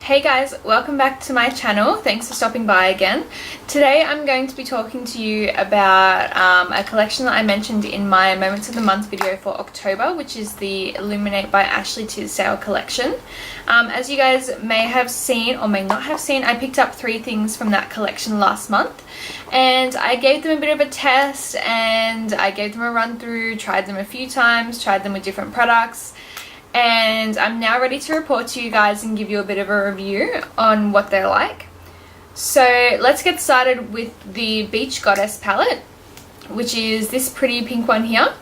Hey guys, welcome back to my channel. Thanks for stopping by again. Today I'm going to be talking to you about a collection that I mentioned in my Moments of the Month video for October, which is the Illuminate by Ashley Tisdale collection. As you guys may have seen or may not have seen, I picked up 3 things from that collection last month and I gave them a bit of a test and I gave them a run through, tried them a few times, tried them with different products. And I'm now ready to report to you guys and give you a bit of a review on what they're like. So let's get started with the Beach Goddess palette, which is this pretty pink one here.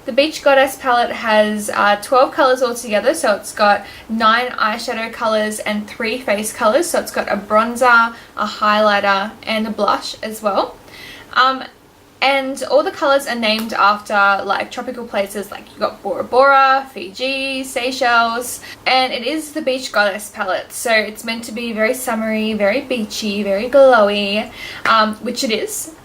The Beach Goddess palette has 12 colours altogether, so it's got 9 eyeshadow colours and 3 face colours. So it's got a bronzer, a highlighter and a blush as well. And all the colours are named after like tropical places, like you got Bora Bora, Fiji, Seychelles, and it is the Beach Goddess palette. So it's meant to be very summery, very beachy, very glowy, which it is.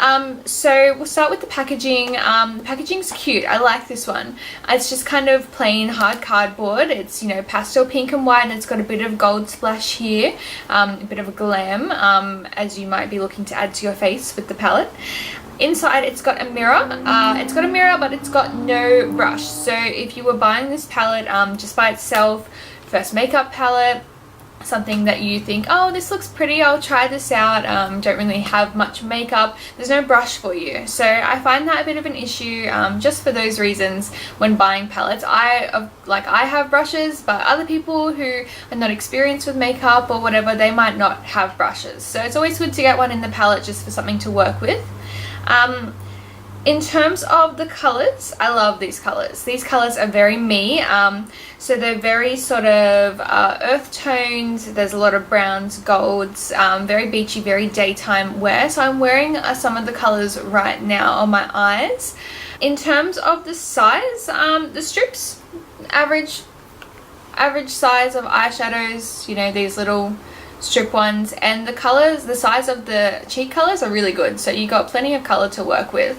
So we'll start with the packaging. The packaging's cute. I like this one. It's just kind of plain hard cardboard. It's, you know, pastel pink and white, and it's got a bit of gold splash here, a bit of a glam, as you might be looking to add to your face with the palette. Inside it's got a mirror. But it's got no brush. So if you were buying this palette just by itself, first makeup palette, something that you think, oh, this looks pretty, I'll try this out, don't really have much makeup, there's no brush for you. So I find that a bit of an issue just for those reasons when buying palettes. I have brushes, but other people who are not experienced with makeup or whatever, they might not have brushes. So it's always good to get one in the palette just for something to work with. In terms of the colours, I love these colours. These colours are very me. So they're very sort of earth tones. There's a lot of browns, golds, very beachy, very daytime wear. So I'm wearing some of the colours right now on my eyes. In terms of the size, the strips, average size of eyeshadows, you know, these little strip ones, and the colors, the size of the cheek colors are really good, so you got plenty of color to work with.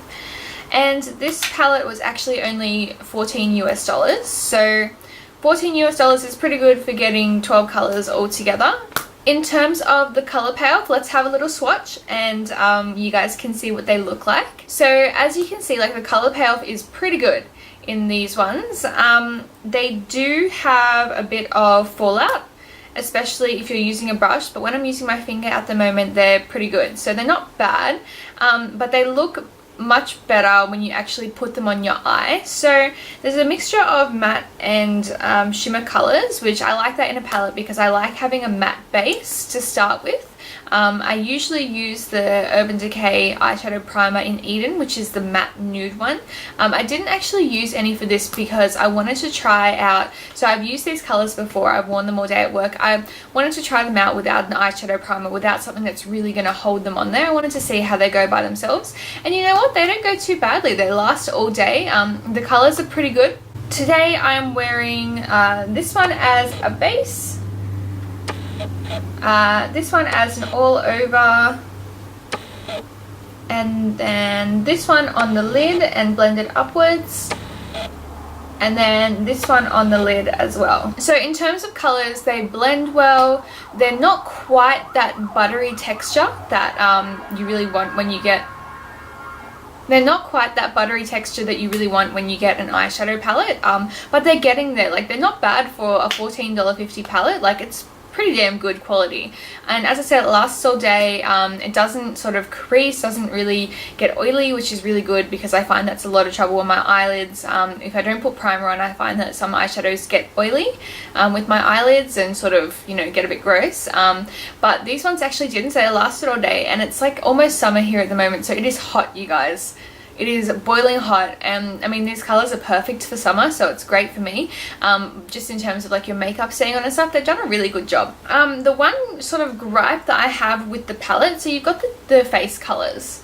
And this palette was actually only $14 US, so $14 US is pretty good for getting 12 colors all together. In terms of the color payoff, let's have a little swatch and you guys can see what they look like. So as you can see, like, the color payoff is pretty good in these ones. They do have a bit of fallout, especially if you're using a brush, but when I'm using my finger at the moment, they're pretty good. So they're not bad, but they look much better when you actually put them on your eye. So there's a mixture of matte and shimmer colors, which I like that in a palette because I like having a matte base to start with. I usually use the Urban Decay eyeshadow primer in Eden, which is the matte nude one. I didn't actually use any for this because I wanted to try out, so I've used these colors before, I've worn them all day at work. I wanted to try them out without an eyeshadow primer, without something that's really going to hold them on there. I wanted to see how they go by themselves, and you know what, they don't go too badly. They last all day. The colors are pretty good. Today I'm wearing this one as a base, this one as an all over, and then this one on the lid and blended upwards, and then this one on the lid as well. So in terms of colors, they blend well. They're not quite that buttery texture that you really want when you get an eyeshadow palette, but they're getting there. Like, they're not bad for a $14.50 palette. Like, it's pretty damn good quality, and as I said, it lasts all day. It doesn't sort of crease, doesn't really get oily, which is really good because I find that's a lot of trouble on my eyelids. If I don't put primer on, I find that some eyeshadows get oily with my eyelids and sort of, you know, get a bit gross, but these ones actually didn't. So they lasted all day, and it's like almost summer here at the moment, so it is hot, you guys. It is boiling hot, and I mean, these colors are perfect for summer, so it's great for me. Just in terms of like your makeup staying on and stuff, they've done a really good job. The one sort of gripe that I have with the palette, so you've got the face colors.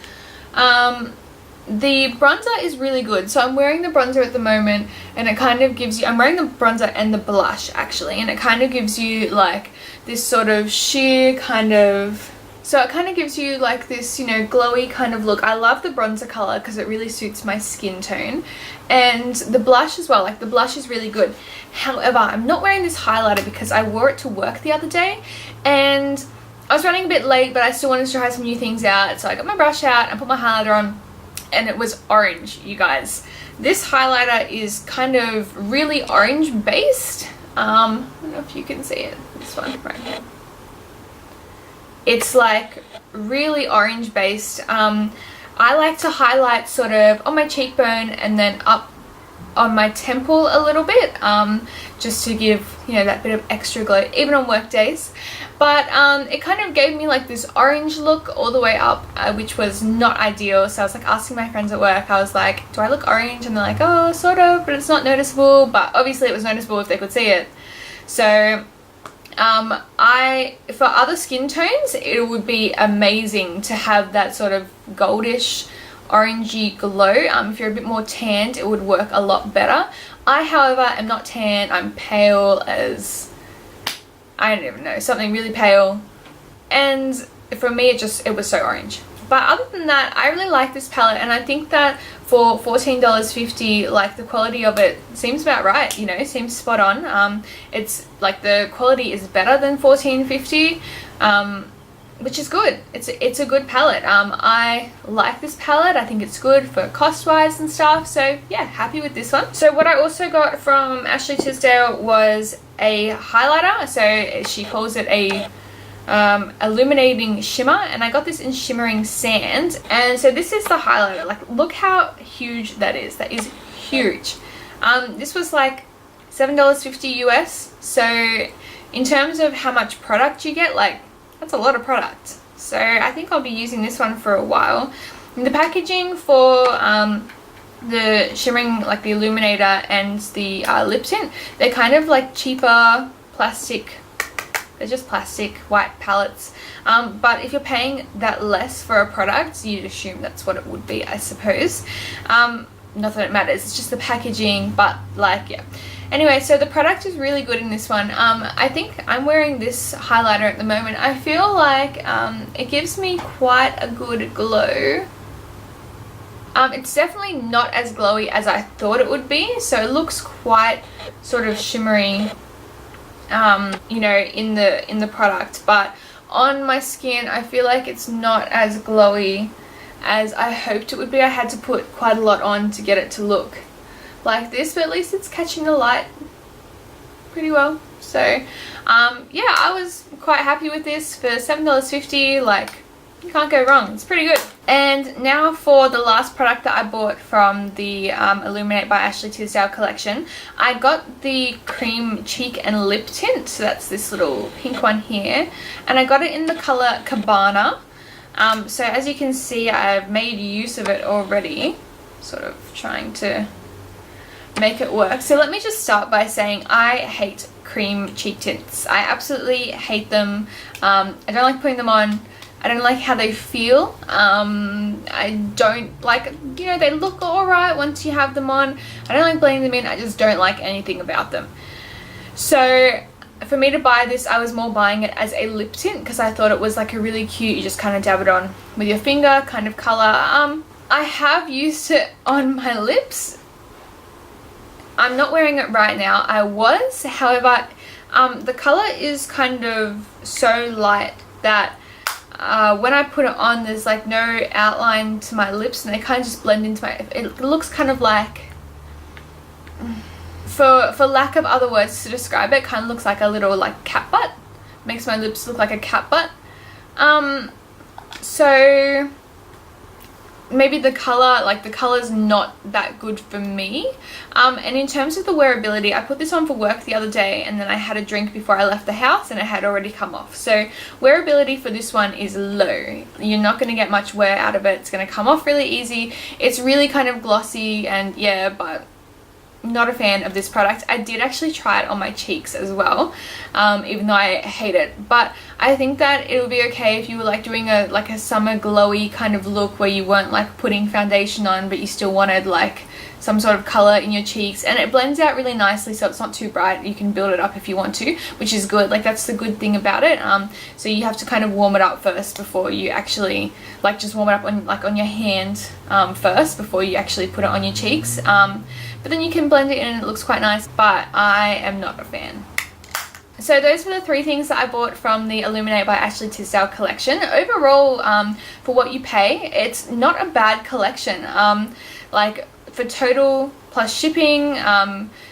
The bronzer is really good. So I'm wearing the bronzer at the moment, and it kind of gives you, I'm wearing the bronzer and the blush actually, and it kind of gives you like this sort of sheer kind of So it kind of gives you like this, you know, glowy kind of look. I love the bronzer color because it really suits my skin tone. And the blush as well, like the blush is really good. However, I'm not wearing this highlighter because I wore it to work the other day and I was running a bit late, but I still wanted to try some new things out. So I got my brush out and put my highlighter on and it was orange, you guys. This highlighter is kind of really orange based. I don't know if you can see it, this one right here. It's like really orange based. I like to highlight sort of on my cheekbone and then up on my temple a little bit, just to give, you know, that bit of extra glow even on work days. But it kind of gave me like this orange look all the way up, which was not ideal. So I was like asking my friends at work, I was like, do I look orange? And they're like, oh, sort of, but it's not noticeable. But obviously it was noticeable if they could see it. So for other skin tones, it would be amazing to have that sort of goldish orangey glow. If you're a bit more tanned, it would work a lot better. I, however, am not tan. I'm pale as, I don't even know, something really pale. And for me, it was so orange. But other than that, I really like this palette, and I think that for $14.50, like the quality of it seems about right, you know, seems spot on. It's like the quality is better than $14.50, which is good. It's a good palette. I like this palette. I think it's good for cost wise and stuff. So yeah, happy with this one. So what I also got from Ashley Tisdale was a highlighter. So she calls it a illuminating shimmer, and I got this in shimmering sand. And so this is the highlighter. Like, look how huge that is. That is huge. This was like $7.50 US. So in terms of how much product you get, like, that's a lot of product. So I think I'll be using this one for a while. And the packaging for the shimmering, like the illuminator and the lip tint, they're kind of like cheaper plastic. They're just plastic white palettes. But if you're paying that less for a product, you'd assume that's what it would be, I suppose. Not that it matters, it's just the packaging, but like, yeah. Anyway, so the product is really good in this one. I think I'm wearing this highlighter at the moment. I feel like it gives me quite a good glow. It's definitely not as glowy as I thought it would be, so it looks quite sort of shimmery, you know, in the product. But on my skin, I feel like it's not as glowy as I hoped it would be. I had to put quite a lot on to get it to look like this, but at least it's catching the light pretty well. So yeah, I was quite happy with this for $7.50. Like, you can't go wrong. It's pretty good. And now for the last product that I bought from the Illuminate by Ashley Tisdale collection. I got the cream cheek and lip tint, so that's this little pink one here, and I got it in the color Cabana. So as you can see, I've made use of it already, sort of trying to make it work. So let me just start by saying I hate cream cheek tints. I absolutely hate them. I don't like putting them on. I don't like how they feel. I don't like, you know, they look alright once you have them on. I don't like blending them in. I just don't like anything about them. So for me to buy this, I was more buying it as a lip tint because I thought it was like a really cute, you just kind of dab it on with your finger kind of color. I have used it on my lips. I'm not wearing it right now. I was, however, the color is kind of so light that when I put it on, there's like no outline to my lips, and they kind of just blend into my, it looks kind of like, for lack of other words to describe it, kind of looks like a little like cat butt. Makes my lips look like a cat butt. So maybe the color, like the color's not that good for me. And in terms of the wearability, I put this on for work the other day, and then I had a drink before I left the house and it had already come off. So wearability for this one is low. You're not going to get much wear out of it. It's going to come off really easy. It's really kind of glossy, and yeah, but not a fan of this product. I did actually try it on my cheeks as well, even though I hate it. But I think that it would be okay if you were like doing a summer glowy kind of look where you weren't like putting foundation on, but you still wanted like some sort of color in your cheeks, and it blends out really nicely, so it's not too bright. You can build it up if you want to, which is good. Like, that's the good thing about it. So you have to kind of warm it up first before you actually, like, just warm it up on, like, on your hand first before you actually put it on your cheeks. But then you can blend it in and it looks quite nice, but I am not a fan. So those were the 3 things that I bought from the Illuminate by Ashley Tisdale collection. Overall, for what you pay, it's not a bad collection. Like, for total plus shipping,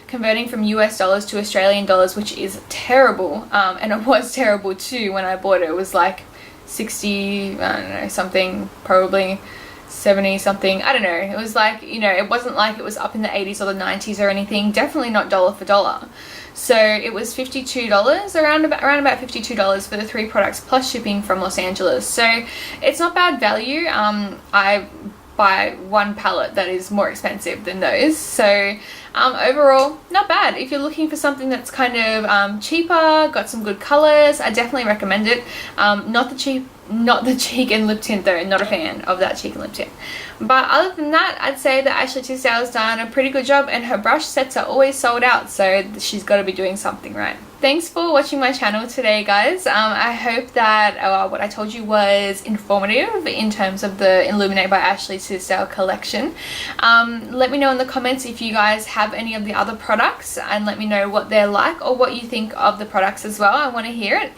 converting from US dollars to Australian dollars, which is terrible, and it was terrible too when I bought it. It was like 60, I don't know, something, probably 70 something, I don't know. It was like, you know, it wasn't like it was up in the 80s or the 90s or anything. Definitely not dollar for dollar. So it was $52, around about $52 for the 3 products plus shipping from Los Angeles. So it's not bad value. I buy one palette that is more expensive than those. So overall, not bad. If you're looking for something that's kind of cheaper, got some good colors, I definitely recommend it. Not the cheek and lip tint though, not a fan of that cheek and lip tint. But other than that, I'd say that Ashley Tisdale's done a pretty good job, and her brush sets are always sold out, so she's got to be doing something right. Thanks for watching my channel today, guys. I hope that what I told you was informative in terms of the Illuminate by Ashley Tisdale collection. Let me know in the comments if you guys have any of the other products, and let me know what they're like or what you think of the products as well. I want to hear it.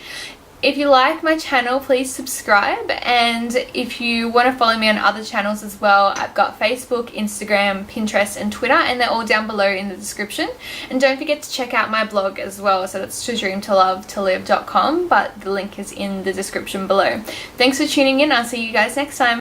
If you like my channel, please subscribe, and if you want to follow me on other channels as well, I've got Facebook, Instagram, Pinterest and Twitter, and they're all down below in the description. And don't forget to check out my blog as well, so that's todreamtolovetolive.com, but the link is in the description below. Thanks for tuning in. I'll see you guys next time.